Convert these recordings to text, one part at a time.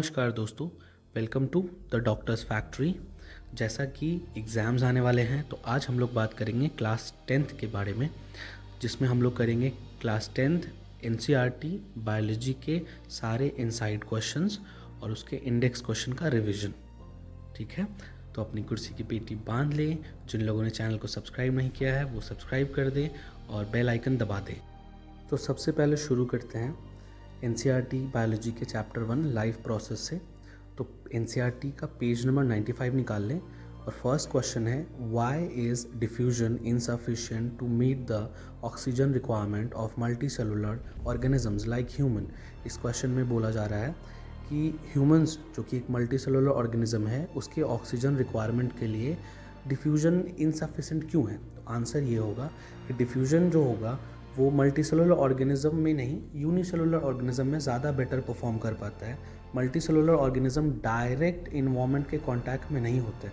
नमस्कार दोस्तों, welcome to the doctors factory. जैसा कि एग्ज़ाम्स आने वाले हैं तो आज हम लोग बात करेंगे क्लास 10th के बारे में, जिसमें हम लोग करेंगे क्लास 10th एनसीईआरटी बायोलॉजी के सारे इनसाइड क्वेश्चंस और उसके इंडेक्स क्वेश्चन का रिवीजन। ठीक है, तो अपनी कुर्सी की पेटी बांध लें। जिन लोगों ने चैनल को सब्सक्राइब नहीं किया है वो सब्सक्राइब कर दें और बेल आइकन दबा दें। तो सबसे पहले शुरू करते हैं एनसीईआरटी बायोलॉजी के चैप्टर 1 लाइफ प्रोसेस से। तो एनसीईआरटी का पेज नंबर 95 निकाल लें और फर्स्ट क्वेश्चन है, why is diffusion insufficient to meet the oxygen requirement of multicellular organisms like human. इस क्वेश्चन में बोला जा रहा है कि ह्यूमंस जो कि एक मल्टी सेलुलर ऑर्गेनिज्म है उसके ऑक्सीजन रिक्वायरमेंट के लिए डिफ्यूजन इनसफिशिएंट क्यों है। तो आंसर ये होगा कि डिफ्यूजन जो होगा वो मल्टीसेलुलर ऑर्गेनिज्म में नहीं, यूनिसेलुलर ऑर्गेनिज्म में ज़्यादा बेटर परफॉर्म कर पाता है। मल्टीसेलुलर ऑर्गेनिज्म डायरेक्ट इन्वायरमेंट के कांटेक्ट में नहीं होते,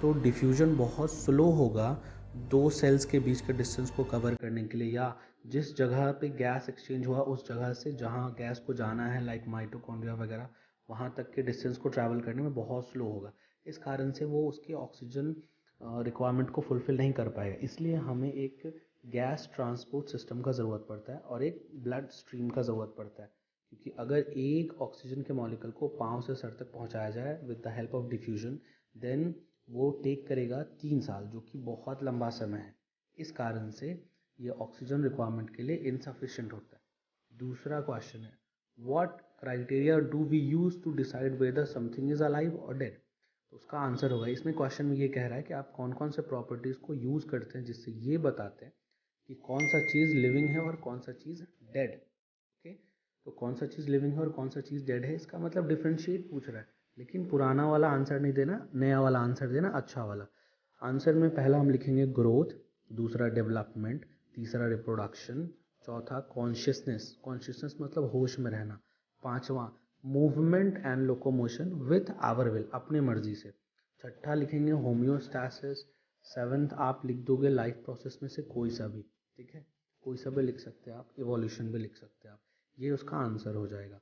तो डिफ्यूजन बहुत स्लो होगा दो सेल्स के बीच के डिस्टेंस को कवर करने के लिए, या जिस जगह पे गैस एक्सचेंज हुआ उस जगह से जहाँ गैस को जाना है लाइक माइटोकॉन्ड्रिया वगैरह, वहाँ तक के डिस्टेंस को ट्रैवल करने में बहुत स्लो होगा। इस कारण से वो उसके ऑक्सीजन रिक्वायरमेंट को फुलफ़िल नहीं कर पाएगा। इसलिए हमें एक गैस ट्रांसपोर्ट सिस्टम का ज़रूरत पड़ता है और एक ब्लड स्ट्रीम का ज़रूरत पड़ता है, क्योंकि अगर एक ऑक्सीजन के मॉलिक्यूल को पाँव से सर तक पहुंचाया जाए with the help of diffusion, then वो टेक करेगा 3 साल, जो कि बहुत लंबा समय है। इस कारण से ये ऑक्सीजन रिक्वायरमेंट के लिए इनसफिशिएंट होता है। दूसरा क्वेश्चन है, what criteria do we use to decide whether something is alive और डेड। तो उसका आंसर होगा, इसमें क्वेश्चन में ये कह रहा है कि आप कौन कौन से प्रॉपर्टीज़ को यूज़ करते हैं जिससे ये बताते हैं कि कौन सा चीज़ लिविंग है और कौन सा चीज़ डेड। ओके, तो कौन सा चीज़ लिविंग है और कौन सा चीज़ डेड है, इसका मतलब डिफरेंशिएट पूछ रहा है, लेकिन पुराना वाला आंसर नहीं देना, नया वाला आंसर देना, अच्छा वाला आंसर। में पहला हम लिखेंगे ग्रोथ, दूसरा डेवलपमेंट, तीसरा रिप्रोडक्शन, चौथा कॉन्शियसनेस, कॉन्शियसनेस मतलब होश में रहना, पांचवा movement and locomotion with our will, अपने मर्जी से, छठा लिखेंगे होम्योस्टैसिस, सेवन्थ आप लिख दोगे लाइफ प्रोसेस में से कोई सा भी, ठीक है, कोई सा भी लिख सकते हैं आप, इवोल्यूशन भी लिख सकते हैं आप, ये उसका आंसर हो जाएगा।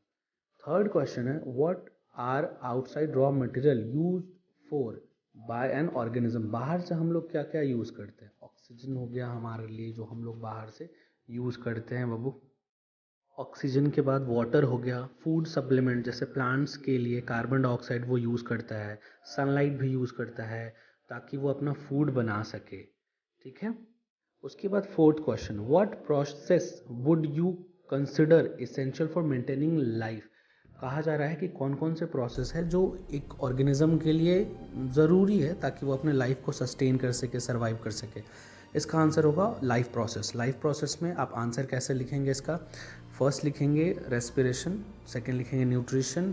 थर्ड क्वेश्चन है, what are outside raw material use for by an organism. बाहर से हम लोग क्या क्या यूज़ करते हैं, ऑक्सीजन हो गया हमारे लिए जो हम लोग बाहर से यूज़ करते हैं बाबू, ऑक्सीजन के बाद वाटर हो गया, फूड सप्लीमेंट जैसे प्लांट्स के लिए कार्बन डाइऑक्साइड वो यूज़ करता है, सनलाइट भी यूज़ करता है ताकि वो अपना फूड बना सके, ठीक है। उसके बाद fourth question, what process would you consider essential for maintaining life. कहा जा रहा है कि कौन कौन से प्रोसेस है जो एक ऑर्गेनिज्म के लिए ज़रूरी है ताकि वो अपने लाइफ को सस्टेन कर सके, सर्वाइव कर सके। इसका आंसर होगा लाइफ प्रोसेस। लाइफ प्रोसेस में आप आंसर कैसे लिखेंगे इसका, फर्स्ट लिखेंगे रेस्पिरेशन, सेकंड लिखेंगे न्यूट्रिशन,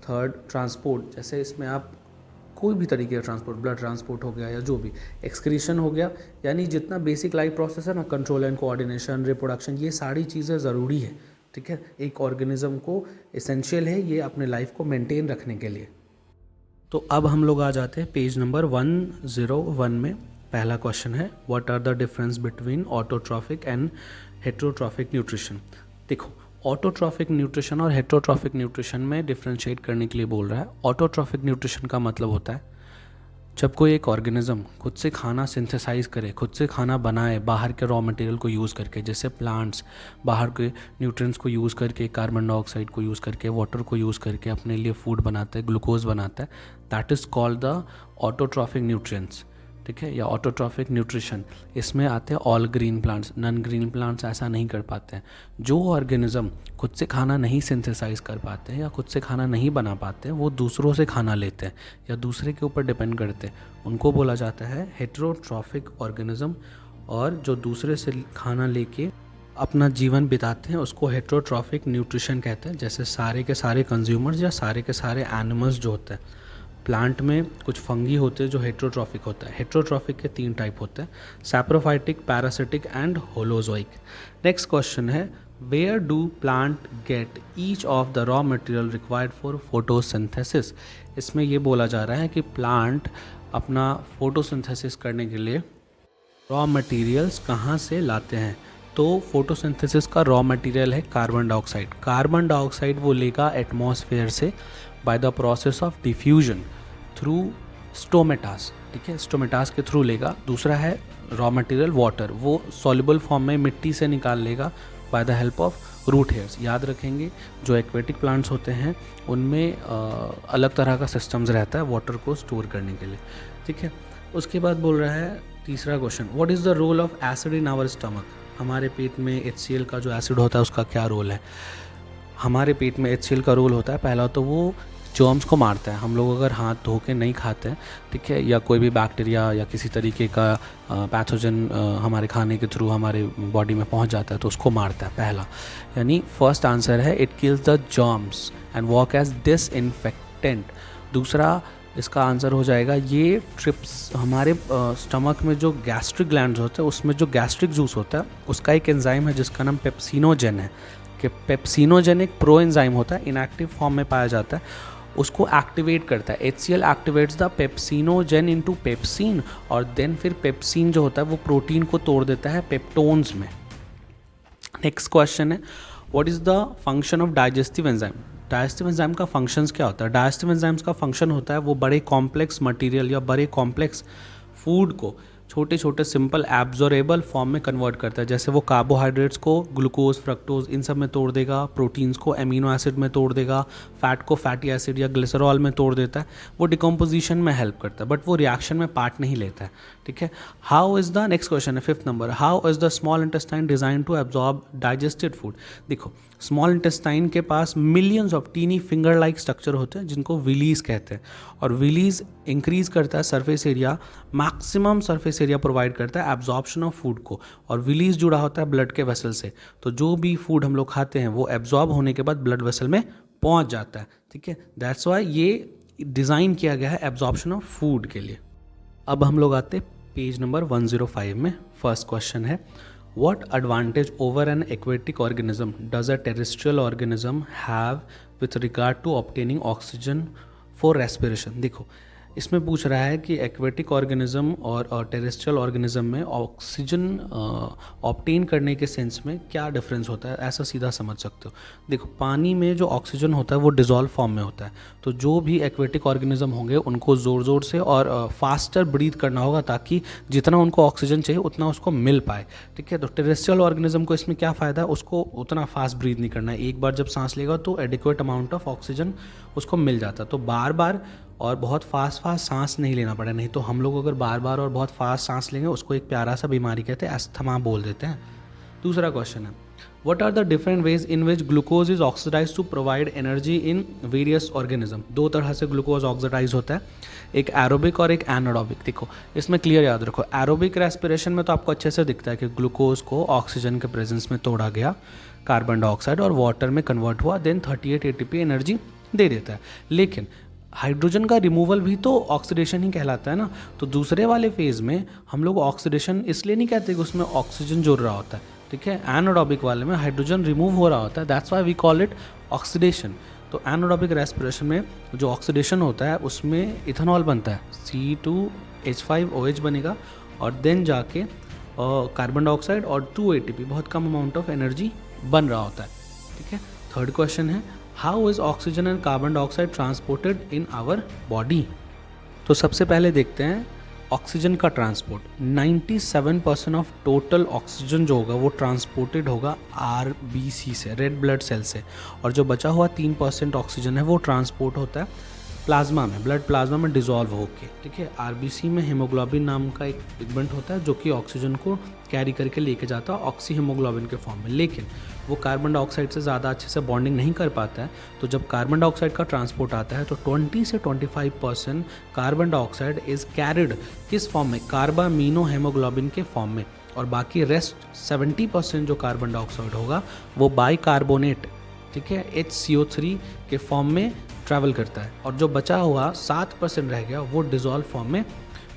थर्ड ट्रांसपोर्ट, जैसे इसमें आप कोई भी तरीके का ट्रांसपोर्ट, ब्लड ट्रांसपोर्ट हो गया या जो भी, एक्सक्रीशन हो गया, यानी जितना बेसिक लाइफ प्रोसेस है ना, कंट्रोल एंड कोऑर्डिनेशन, रिप्रोडक्शन, ये सारी चीज़ें ज़रूरी है, ठीक है, एक ऑर्गेनिज्म को एसेंशियल है ये अपने लाइफ को मेंटेन रखने के लिए। तो अब हम लोग आ जाते हैं पेज नंबर 101 में। पहला क्वेश्चन है, what are the difference between autotrophic and heterotrophic nutrition. देखो, ऑटोट्रॉफिक न्यूट्रिशन और हेटेरोट्रॉफिक न्यूट्रिशन में डिफरेंशिएट करने के लिए बोल रहा है। ऑटोट्रॉफिक न्यूट्रिशन का मतलब होता है जब कोई एक ऑर्गेनिज्म खुद से खाना सिंथेसाइज करे, खुद से खाना बनाए बाहर के रॉ मटेरियल को यूज़ करके, जैसे प्लांट्स बाहर के न्यूट्रिएंट्स को यूज़ करके, कार्बन डाइऑक्साइड को यूज़ करके, वाटर को यूज़ करके अपने लिए फूड बनाता है, ग्लूकोज बनाता है, that is called the autotrophic nutrients, ठीक है, या ऑटोट्रॉफिक न्यूट्रिशन। इसमें आते हैं all green plants, non green plants ऐसा नहीं कर पाते हैं। जो ऑर्गेनिज्म खुद से खाना नहीं सिंथेसाइज कर पाते हैं या खुद से खाना नहीं बना पाते हैं, वो दूसरों से खाना लेते हैं या दूसरे के ऊपर डिपेंड करते हैं, उनको बोला जाता है हेटेरोट्रॉफिक ऑर्गेनिज्म। और जो दूसरे से खाना लेके अपना जीवन बिताते हैं उसको हेटेरोट्रॉफिक न्यूट्रिशन कहते हैं। जैसे सारे के सारे कंज्यूमर्स या सारे के सारे एनिमल्स जो होते हैं, प्लांट में कुछ फंगी होते हैं जो हेटेरोट्रॉफिक होता है। हेटेरोट्रॉफिक के 3 टाइप होते हैं, saprophytic, parasitic and holozoic. Next question है, where do plant get each of the raw material required for photosynthesis. इसमें ये बोला जा रहा है कि प्लांट अपना फोटोसिंथेसिस करने के लिए रॉ मटेरियल्स कहाँ से लाते हैं। तो फोटोसिंथेसिस का रॉ मटेरियल है कार्बन डाइऑक्साइड। कार्बन डाइऑक्साइड वो लेगा एटमॉस्फेयर से, by the process of diffusion through stomatas, ठीक है, स्टोमेटास के थ्रू लेगा। दूसरा है रॉ मटेरियल वाटर, वो सॉल्युबल फॉर्म में मिट्टी से निकाल लेगा by the help of root hairs. याद रखेंगे जो एक्वेटिक प्लांट्स होते हैं उनमें अलग तरह का सिस्टम्स रहता है वाटर को स्टोर करने के लिए, ठीक है। उसके बाद बोल रहा है तीसरा question, what is the role of acid in our stomach. हमारे पेट में HCl का जो एसिड होता है उसका क्या रोल है। हमारे पेट में HCl का रोल होता है, पहला तो वो जर्म्स को मारता है। हम लोग अगर हाथ धो के नहीं खाते हैं, ठीक है, या कोई भी बैक्टीरिया या किसी तरीके का पैथोजन हमारे खाने के थ्रू हमारे बॉडी में पहुंच जाता है तो उसको मारता है, पहला। यानी फर्स्ट आंसर है it kills the germs and work as disinfectant. दूसरा इसका आंसर हो जाएगा ये ट्रिप्स। हमारे स्टमक में जो गैस्ट्रिक ग्लैंड्स होते हैं उसमें जो गैस्ट्रिक जूस होता है उसका एक एंजाइम है जिसका नाम पेप्सिनोजेन है, कि पेप्सिनोजेन एक प्रो एंजाइम होता है, इनएक्टिव फॉर्म में पाया जाता है, उसको एक्टिवेट करता है। HCl activates the pepsinogen into pepsin, और देन फिर पेप्सिन जो होता है वो प्रोटीन को तोड़ देता है पेप्टोन्स में। नेक्स्ट क्वेश्चन है what is the function of digestive enzyme. Digestive enzyme का फंक्शंस क्या होता है। डाइजेस्टिव एंजाइम्स का फंक्शन होता है वो बड़े कॉम्प्लेक्स मटेरियल या बड़े कॉम्प्लेक्स फूड को छोटे छोटे सिंपल एब्जॉर्बेबल फॉर्म में कन्वर्ट करता है। जैसे वो कार्बोहाइड्रेट्स को ग्लूकोज, फ्रक्टोज इन सब में तोड़ देगा, प्रोटीन्स को एमिनो एसिड में तोड़ देगा, फैट को फैटी एसिड या ग्लिसरॉल में तोड़ देता है। वो डिकम्पोजिशन में हेल्प करता है बट वो रिएक्शन में पार्ट नहीं लेता है, ठीक है। How is the next question है 5th number, how is the small intestine design to absorb digested food. देखो स्मॉल इंटेस्टाइन के पास millions of tiny finger like structure होते हैं जिनको विलीज कहते हैं, और विलीज इंक्रीज करता है surface area, maximum surface area provide करता है एब्जॉर्प्शन ऑफ फूड को, और विलीज जुड़ा होता है ब्लड के वेसल से। तो जो भी फूड हम लोग खाते हैं वो एब्जॉर्ब होने के बाद ब्लड वेसल में पहुंच जाता है, ठीक है। दैट्स वाई ये डिज़ाइन किया गया है एब्जॉर्प्शन ऑफ फूड के लिए। अब हम लोग आते हैं पेज नंबर 105 में। फर्स्ट क्वेश्चन है What advantage over an aquatic organism does a terrestrial organism have with regard to obtaining oxygen for respiration। देखो इसमें पूछ रहा है कि एक्वेटिक ऑर्गेनिज्म और टेरेस्ट्रियल ऑर्गेनिज्म में ऑक्सीजन ऑब्टेन करने के सेंस में क्या डिफरेंस होता है, ऐसा सीधा समझ सकते हो। देखो पानी में जो ऑक्सीजन होता है वो डिज़ोल्व फॉर्म में होता है, तो जो भी एक्वेटिक ऑर्गेनिज्म होंगे उनको ज़ोर ज़ोर से और फास्टर ब्रीथ करना होगा ताकि जितना उनको ऑक्सीजन चाहिए उतना उसको मिल पाए, ठीक है। तो टेरेस्ट्रियल ऑर्गेनिज्म को इसमें क्या फ़ायदा है, उसको उतना फास्ट ब्रीथ नहीं करना है। एक बार जब सांस लेगा तो एडिक्वेट अमाउंट ऑफ ऑक्सीजन उसको मिल जाता है, तो बार बार और बहुत फास्ट सांस नहीं लेना पड़े। नहीं तो हम लोग अगर बार बार और बहुत फास्ट सांस लेंगे उसको एक प्यारा सा बीमारी कहते हैं, अस्थमा बोल देते हैं। दूसरा क्वेश्चन है what are the different ways in which glucose is oxidize to provide energy in various organism. दो तरह से ग्लूकोज ऑक्सीडाइज होता है, एक एरोबिक और एक एनारोबिक। देखो इसमें क्लियर याद रखो, एरोबिक रेस्पिरेशन में तो आपको अच्छे से दिखता है कि ग्लूकोज को ऑक्सीजन के प्रेजेंस में तोड़ा गया, कार्बन डाइऑक्साइड और वाटर में कन्वर्ट हुआ, देन 38 ATP एनर्जी दे देता है। लेकिन हाइड्रोजन का रिमूवल भी तो ऑक्सीडेशन ही कहलाता है ना। तो दूसरे वाले फेज में हम लोग ऑक्सीडेशन इसलिए नहीं कहते कि उसमें ऑक्सीजन जुड़ रहा होता है, ठीक है। एनारोबिक वाले में हाइड्रोजन रिमूव हो रहा होता है, that's why we call it oxidation. तो एनारोबिक रेस्पिरेशन में जो ऑक्सीडेशन होता है उसमें इथेनॉल बनता है, C2H5OH बनेगा, और देन जाके कार्बन डाइऑक्साइड और 2 ATP, बहुत कम अमाउंट ऑफ एनर्जी बन रहा होता है, ठीक है। थर्ड क्वेश्चन है how is oxygen and carbon dioxide transported in our body. तो सबसे पहले देखते हैं ऑक्सीजन का ट्रांसपोर्ट। 97% ऑफ टोटल ऑक्सीजन जो होगा वो ट्रांसपोर्टेड होगा RBC से, रेड ब्लड सेल से, और जो बचा हुआ 3% ऑक्सीजन है वो ट्रांसपोर्ट होता है प्लाज्मा में, ब्लड प्लाज्मा में डिजॉल्व होके, ठीक है। RBC में हीमोग्लोबिन नाम का एक पिगमेंट होता है जो कि ऑक्सीजन को कैरी करके लेके जाता है ऑक्सी हीमोग्लोबिन के फॉर्म में, लेकिन वो कार्बन डाइऑक्साइड से ज़्यादा अच्छे से बॉन्डिंग नहीं कर पाता है। तो जब कार्बन डाइऑक्साइड का ट्रांसपोर्ट आता है तो 20 से 25% कार्बन डाइऑक्साइड इज़ कैरिड किस फॉर्म में, कार्बामीनो हेमोग्लोबिन के फॉर्म में, और बाकी रेस्ट 70% जो कार्बन डाइऑक्साइड होगा वो बाइकार्बोनेट, ठीक है, HCO3 के फॉर्म में ट्रैवल करता है, और जो बचा हुआ 7% रह गया वो डिज़ोल्व फॉर्म में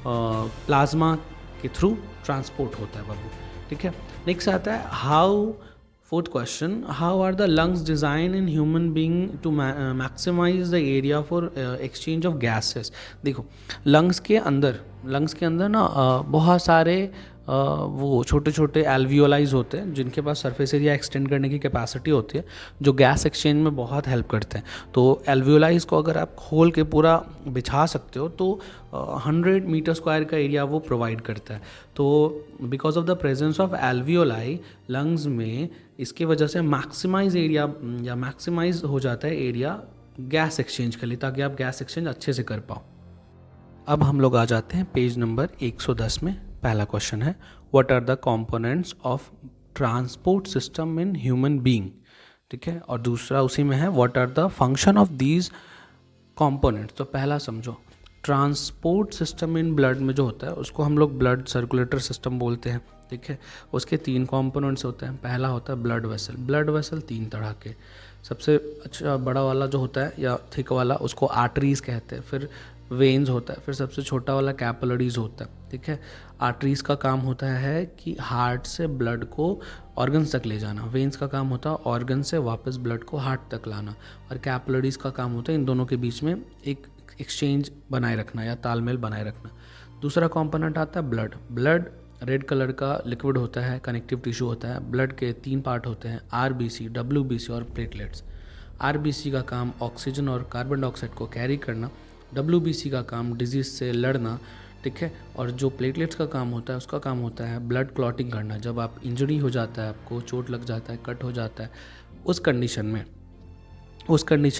प्लाज्मा के थ्रू ट्रांसपोर्ट होता है बाबू, ठीक है। नेक्स्ट आता है how, fourth question, how are the lungs design in human being to maximize the area for exchange of gases. देखो लंग्स के अंदर ना बहुत सारे वो छोटे छोटे एल्वियोलाइज होते हैं जिनके पास सरफेस एरिया एक्सटेंड करने की कैपेसिटी होती है, जो गैस एक्सचेंज में बहुत हेल्प करते हैं। तो एल्वियोलाइज को अगर आप खोल के पूरा बिछा सकते हो तो 100 मीटर स्क्वायर का एरिया वो प्रोवाइड करता है। तो because of the presence of alveoli lungs में, इसकी वजह से मैक्सिमाइज एरिया या मैक्सिमाइज हो जाता है एरिया गैस एक्सचेंज के लिए, ताकि आप गैस एक्सचेंज अच्छे से कर पाओ। अब हम लोग आ जाते हैं पेज नंबर 110 में। पहला क्वेश्चन है, what are the components of transport system in human being. ठीक है, और दूसरा उसी में है, what are the function of these components. तो पहला समझो, ट्रांसपोर्ट सिस्टम इन ब्लड में जो होता है उसको हम लोग ब्लड सर्कुलेटर सिस्टम बोलते हैं। ठीक है, उसके 3 कंपोनेंट्स होते हैं। पहला होता है ब्लड वेसल। ब्लड वेसल 3 तरह के, सबसे अच्छा बड़ा वाला जो होता है या थिक वाला उसको आर्टरीज कहते हैं, फिर वेन्स होता है, फिर सबसे छोटा वाला कैपिलरीज होता है। ठीक है, आर्टरीज का काम होता है कि हार्ट से ब्लड को ऑर्गन्स तक ले जाना, वेन्स का काम होता है ऑर्गन से वापस ब्लड को हार्ट तक लाना, और कैपिलरीज का काम होता है इन दोनों के बीच में एक एक्सचेंज बनाए रखना या तालमेल बनाए रखना। दूसरा कंपोनेंट आता है ब्लड। ब्लड रेड कलर का लिक्विड होता है, कनेक्टिव टिश्यू होता है। ब्लड के 3 पार्ट होते हैं, आरबीसी, डब्ल्यूबीसी और प्लेटलेट्स। आरबीसी का काम ऑक्सीजन और कार्बन डाइऑक्साइड को कैरी करना, डब्ल्यूबीसी का काम डिजीज़ से लड़ना। ठीक है, और जो प्लेटलेट्स का काम होता है उसका काम होता है ब्लड क्लॉटिंग करना। जब आप इंजरी हो जाता है, आपको चोट लग जाता है, कट हो जाता है, उस कंडीशन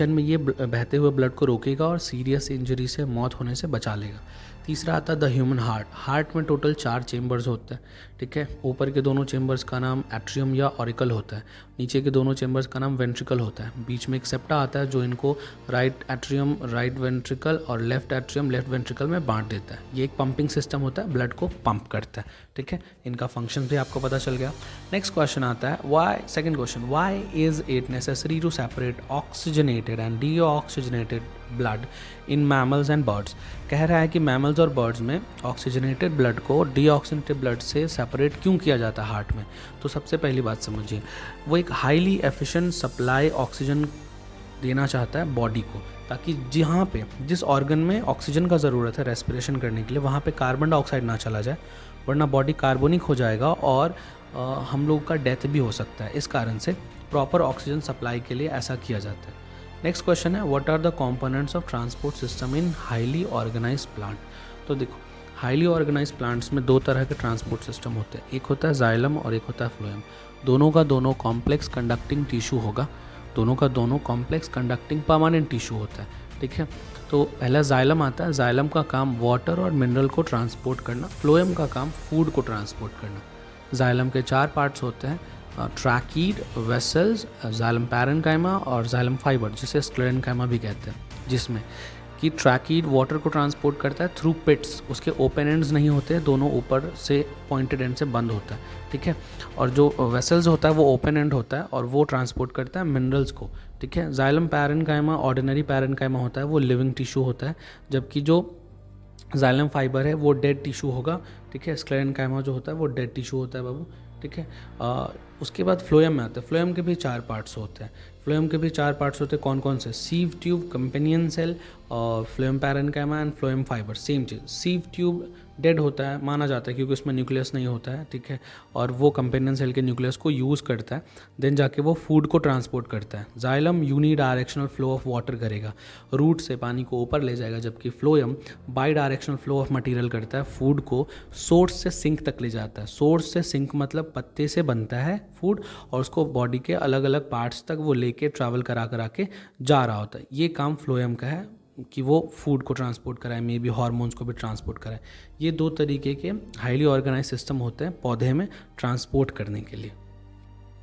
में ये बहते हुए ब्लड को रोकेगा और सीरियस इंजरी से, मौत होने से बचा लेगा। तीसरा आता है द ह्यूमन हार्ट। हार्ट में टोटल 4 चेम्बर्स होते हैं। ठीक है, ऊपर के दोनों चेम्बर्स का नाम एट्रियम या ऑरिकल होता है, नीचे के दोनों चेम्बर्स का नाम वेंट्रिकल होता है, बीच में एक सेप्टा आता है जो इनको राइट एट्रियम राइट वेंट्रिकल और लेफ्ट एट्रियम लेफ्ट वेंट्रिकल में बांट देता है। ये एक पंपिंग सिस्टम होता है, ब्लड को पंप करता है। ठीक है, इनका फंक्शन भी आपको पता चल गया। नेक्स्ट क्वेश्चन आता है, second question, why is it necessary to separate oxygenated and deoxygenated blood in mammals and birds. कह रहा है कि मैमल्स और बर्ड्स में ऑक्सीजनेटेड ब्लड को डीऑक्सीजनेटेड ब्लड से सेपरेट क्यों किया जाता है हार्ट में। तो सबसे पहली बात समझिए, वो एक हाईली एफिशिएंट सप्लाई ऑक्सीजन देना चाहता है बॉडी को, ताकि जहाँ पे जिस ऑर्गन में ऑक्सीजन का ज़रूरत है रेस्पिरेशन करने के लिए, वहाँ पे कार्बन डाइऑक्साइड ना चला जाए, वरना बॉडी कार्बोनिक हो जाएगा और हम लोग का डेथ भी हो सकता है। इस कारण से प्रॉपर ऑक्सीजन सप्लाई के लिए ऐसा किया जाता है। नेक्स्ट क्वेश्चन है, what are the components of transport system in highly organized plant. तो देखो, हाईली ऑर्गेनाइज्ड प्लांट्स में 2 तरह के ट्रांसपोर्ट सिस्टम होते हैं, एक होता है जाइलम और एक होता है फ्लोएम। दोनों का दोनों कॉम्प्लेक्स कंडक्टिंग टिश्यू होगा, दोनों का दोनों कॉम्प्लेक्स कंडक्टिंग परमानेंट टिश्यू होता है। ठीक है, तो पहला जाइलम आता है। जाइलम का काम वाटर और मिनरल को ट्रांसपोर्ट करना, फ्लोएम का काम फूड को ट्रांसपोर्ट करना। जाइलम के 4 पार्ट्स होते हैं, ट्रैकीड, वेसल्स, जाइलम पैरेन्काइमा और जाइलम फाइबर, जिसे स्क्लेरेन्काइमा भी कहते हैं, जिसमें कि ट्रैकीड वाटर को ट्रांसपोर्ट करता है थ्रू पिट्स। उसके ओपन एंड्स नहीं होते, दोनों ऊपर से पॉइंटेड एंड से बंद होता है। ठीक है, और जो वेसल्स होता है वो ओपन एंड होता है और वो ट्रांसपोर्ट करता है मिनरल्स को। ठीक है, जाइलम पैरेन्काइमा ऑर्डिनरी पैरेन्काइमा होता है, वो लिविंग टिश्यू होता है, जबकि जो जाइलम फाइबर है वो डेड टिश्यू होगा। ठीक है, स्क्लेरेन्काइमा जो होता है वो डेड टिश्यू होता है बाबू। ठीक है, उसके बाद फ्लोएम में आता है। फ्लोएम के भी 4 पार्ट्स होते हैं। फ्लोएम के भी 4 पार्ट्स होते हैं, कौन कौन से? सीव ट्यूब, कंपेनियन सेल और phloem parenchyma and phloem fibre. Same cheese, sieve tube dead होता है, माना जाता है क्योंकि उसमें न्यूक्लियस नहीं होता है। ठीक है, और वो कंपेनियन सेल के न्यूक्लियस को यूज़ करता है, देन जाके वो फूड को ट्रांसपोर्ट करता है। Xylem unidirectional flow of water करेगा, रूट से पानी को ऊपर ले जाएगा, जबकि phloem bidirectional flow of material करता है, फूड को सोर्स से सिंक तक ले जाता है। सोर्स से सिंक मतलब पत्ते से बनता है फूड और उसको बॉडी के अलग अलग पार्ट्स तक वो लेके ट्रैवल करा के जा रहा होता है। ये काम फ्लोएम का है कि वो फूड को ट्रांसपोर्ट कराए, मे बी हार्मोन्स को भी ट्रांसपोर्ट कराए। ये 2 तरीके के हाईली ऑर्गेनाइज सिस्टम होते हैं पौधे में ट्रांसपोर्ट करने के लिए।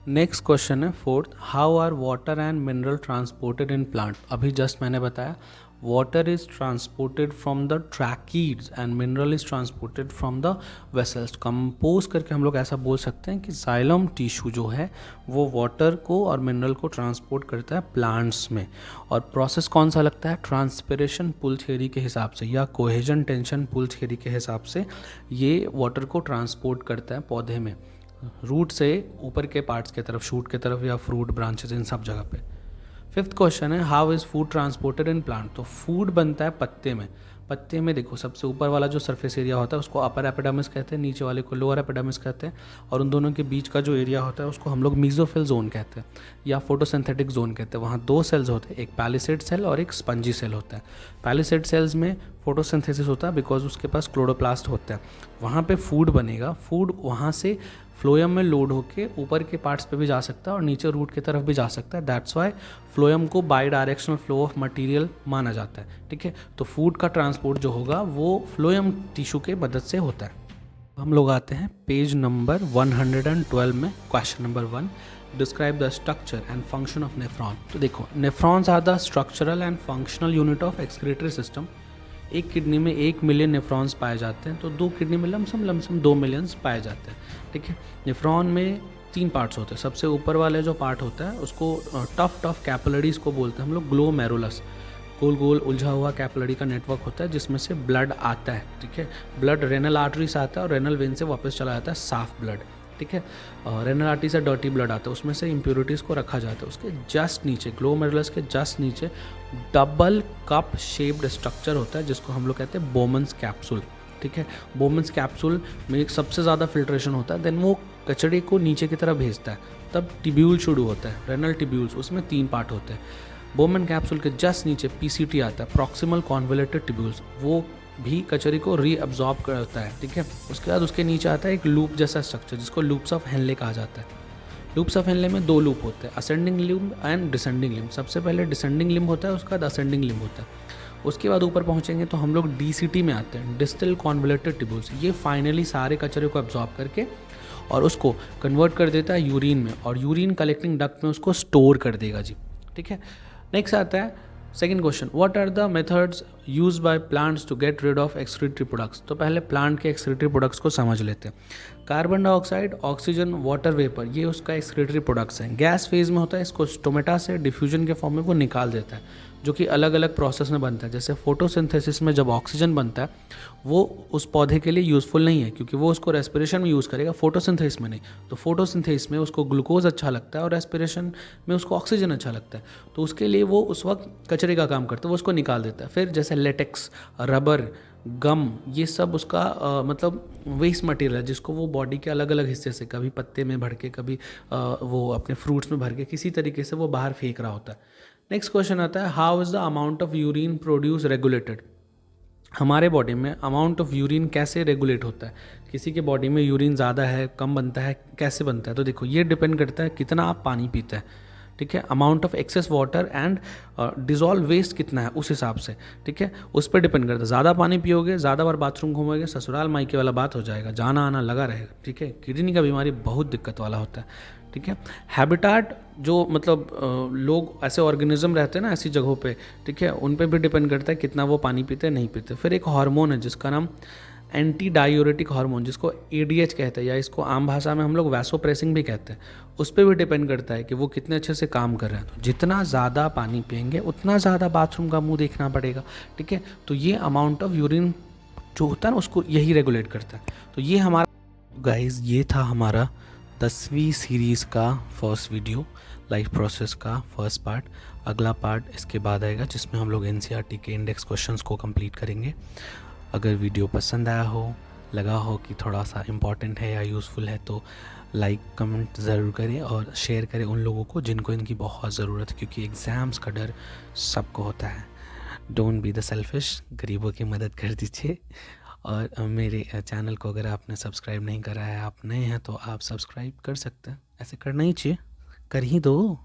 नेक्स्ट क्वेश्चन है 4th, how are water and mineral transported in plant. अभी जस्ट मैंने बताया water is transported from the tracheids and mineral is transported from the vessels. Compose करके हम लोग ऐसा बोल सकते हैं कि जाइलम टिश्यू जो है वो वाटर को और मिनरल को ट्रांसपोर्ट करता है प्लांट्स में। और प्रोसेस कौन सा लगता है? ट्रांसपिरेशन पुल थियरी के हिसाब से या कोहेजन टेंशन पुल थियरी के हिसाब से ये वाटर को ट्रांसपोर्ट करता है पौधे में, रूट से ऊपर के पार्ट्स के तरफ, शूट के तरफ या फ्रूट ब्रांचेस, इन सब जगह पे। 5th क्वेश्चन है, how is food transported in plant. तो फूड बनता है पत्ते में। पत्ते में देखो सबसे ऊपर वाला जो सरफेस एरिया होता है उसको अपर एपिडर्मिस कहते हैं, नीचे वाले को लोअर एपिडर्मिस कहते हैं, और उन दोनों के बीच का जो एरिया होता है उसको हम लोग मीजोफिल जोन कहते हैं या फोटोसिंथेटिक जोन कहते हैं। वहाँ 2 सेल्स होते हैं, एक पैलिसेड सेल और एक स्पंजी सेल होता है। पैलिसेड सेल्स में फोटोसिंथेसिस होता है बिकॉज उसके पास क्लोरोप्लास्ट होता है, वहाँ पे फूड बनेगा, फूड वहाँ से फ्लोएम में लोड होके ऊपर के पार्ट्स पे भी जा सकता है और नीचे रूट की तरफ भी जा सकता है। दैट्स वाई फ्लोएम को by directional flow of material माना जाता है, ठीक है। तो फूड का ट्रांसपोर्ट जो होगा वो फ्लोएम टिश्यू के मदद से होता है। हम लोग आते हैं पेज नंबर 112 में, question number 1, describe the structure and function of nephron. तो देखो, nephrons are the structural and functional unit of excretory system. एक किडनी में 1 मिलियन नेफ्रॉन्स पाए जाते हैं, तो 2 किडनी में लमसम 2 मिलियंस पाए जाते हैं, ठीक है। नेफ्रॉन में 3 पार्ट्स होते हैं। सबसे ऊपर वाले जो पार्ट होता है उसको टफ कैपिलरीज को बोलते हैं हम लोग, ग्लोमेरुलस। गोल गोल उलझा हुआ कैपिलरी का नेटवर्क होता है जिसमें से ब्लड आता है, ठीक है। ब्लड रेनल आर्टरी से आता है और रेनल वेन से वापस चला जाता है साफ ब्लड, ठीक है। रेनल आर्टरी से डर्टी ब्लड आता है, उसमें से इम्प्योरिटीज़ को रखा जाता है। उसके जस्ट नीचे, ग्लोमेरुलस के जस्ट नीचे डबल कप शेप्ड स्ट्रक्चर होता है जिसको हम लोग कहते हैं बोमन्स कैप्सूल, ठीक है। बोमन्स कैप्सूल में एक सबसे ज़्यादा फिल्ट्रेशन होता है, देन वो कचड़े को नीचे की तरफ भेजता है, तब टिब्यूल शुरू होता है, रेनल टिब्यूल्स, उसमें 3 पार्ट होते हैं। बोमन कैप्सूल के जस्ट नीचे पीसीटी आता है, प्रॉक्सिमल कॉन्वोल्यूटेड टिब्यूल्स, वो भी कचरे को रीअब्जॉर्ब करता है, ठीक है। उसके बाद उसके नीचे आता है एक लूप जैसा स्ट्रक्चर जिसको लूप्स ऑफ हेनले कहा जाता है। लूप्स ऑफ हेनले में 2 लूप होते हैं, ascending limb and descending limb. सबसे पहले डिसेंडिंग लिम्ब होता है, उसके बाद असेंडिंग लिम्ब होता है। उसके बाद ऊपर पहुंचेंगे तो हम लोग डीसीटी में आते हैं, डिस्टल कॉन्वोल्यूटेड टिब्यूल्स। ये फाइनली सारे कचरे को एब्जॉर्ब करके और उसको कन्वर्ट कर देता है यूरिन में, और यूरिन कलेक्टिंग डक्ट में उसको स्टोर कर देगा जी, ठीक है। नेक्स्ट आता है second question, what are the methods use by plants to get rid of excretory products. तो पहले प्लांट के एक्सक्रीटरी प्रोडक्ट्स को समझ लेते हैं। Carbon dioxide, oxygen, water vapour, ये उसका एक्सक्रीटरी प्रोडक्ट्स हैं। गैस फेज में होता है, इसको स्टोमेटा से डिफ्यूजन के फॉर्म में वो निकाल देता है, जो कि अलग अलग प्रोसेस में बनता है। जैसे फोटोसिंथेसिस में जब ऑक्सीजन बनता है वो उस पौधे के लिए यूज़फुल नहीं है क्योंकि वो उसको रेस्पिरेशन में यूज़ करेगा, फोटोसिंथेसिस में नहीं। तो फोटोसिंथेसिस में उसको ग्लूकोज अच्छा लगता है और रेस्पिरेशन में उसको ऑक्सीजन अच्छा लगता है, तो उसके लिए वो उस वक्त कचरे का काम करता है, वो उसको निकाल देता है। फिर जैसे लेटेक्स, रबर, गम, ये सब उसका मतलब वेस्ट मटेरियल है जिसको वो बॉडी के अलग अलग हिस्से से, कभी पत्ते में भर के, कभी वो अपने फ्रूट्स में भर के, किसी तरीके से वो बाहर फेंक रहा होता है। नेक्स्ट क्वेश्चन आता है, how is the amount of urine produce regulated. हमारे बॉडी में अमाउंट ऑफ यूरिन कैसे रेगुलेट होता है, किसी के बॉडी में यूरिन ज़्यादा है, कम बनता है, कैसे बनता है। तो देखो, ये डिपेंड करता है कितना आप पानी पीते हैं, ठीक है। Amount of excess water and dissolve waste कितना है उस हिसाब से, ठीक है, उस पर डिपेंड करता है। ज़्यादा पानी पियोगे, ज़्यादा बार बाथरूम घूमोगे, ससुराल मायके वाला बात हो जाएगा, जाना आना लगा रहेगा, ठीक है। किडनी का बीमारी बहुत दिक्कत वाला होता है, ठीक है। हैबिटाट, जो मतलब लोग ऐसे ऑर्गेनिज्म रहते हैं ना ऐसी जगहों पे, ठीक है, उन पे भी डिपेंड करता है कितना वो पानी पीते हैं, नहीं पीते। फिर एक हार्मोन है जिसका नाम एंटी डायूरेटिक हार्मोन, जिसको एडीएच कहते हैं, या इसको आम भाषा में हम लोग वैसोप्रेसिंग भी कहते हैं। उस पर भी डिपेंड करता है कि वो कितने अच्छे से काम कर रहे हैं। तो जितना ज़्यादा पानी पियेंगे उतना ज़्यादा बाथरूम का मुंह देखना पड़ेगा, ठीक है। तो ये अमाउंट ऑफ यूरिन जो होता है ना उसको यही रेगुलेट करता है। तो ये हमारा गाइस, ये था हमारा 10वीं सीरीज़ का फर्स्ट वीडियो, लाइफ प्रोसेस का फर्स्ट पार्ट। अगला पार्ट इसके बाद आएगा जिसमें हम लोग एनसीईआरटी के इंडेक्स क्वेश्चंस को कंप्लीट करेंगे। अगर वीडियो पसंद आया हो, लगा हो कि थोड़ा सा इम्पॉर्टेंट है या यूज़फुल है, तो लाइक कमेंट ज़रूर करें और शेयर करें उन लोगों को जिनको इनकी बहुत ज़रूरत है, क्योंकि एग्ज़ाम्स का डर सबको होता है। डोंट बी द सेल्फिश, गरीबों की मदद कर दीजिए। और मेरे चैनल को अगर आपने सब्सक्राइब नहीं करा है, आप नए हैं, तो आप सब्सक्राइब कर सकते हैं। ऐसे करना ही चाहिए, कर ही दो।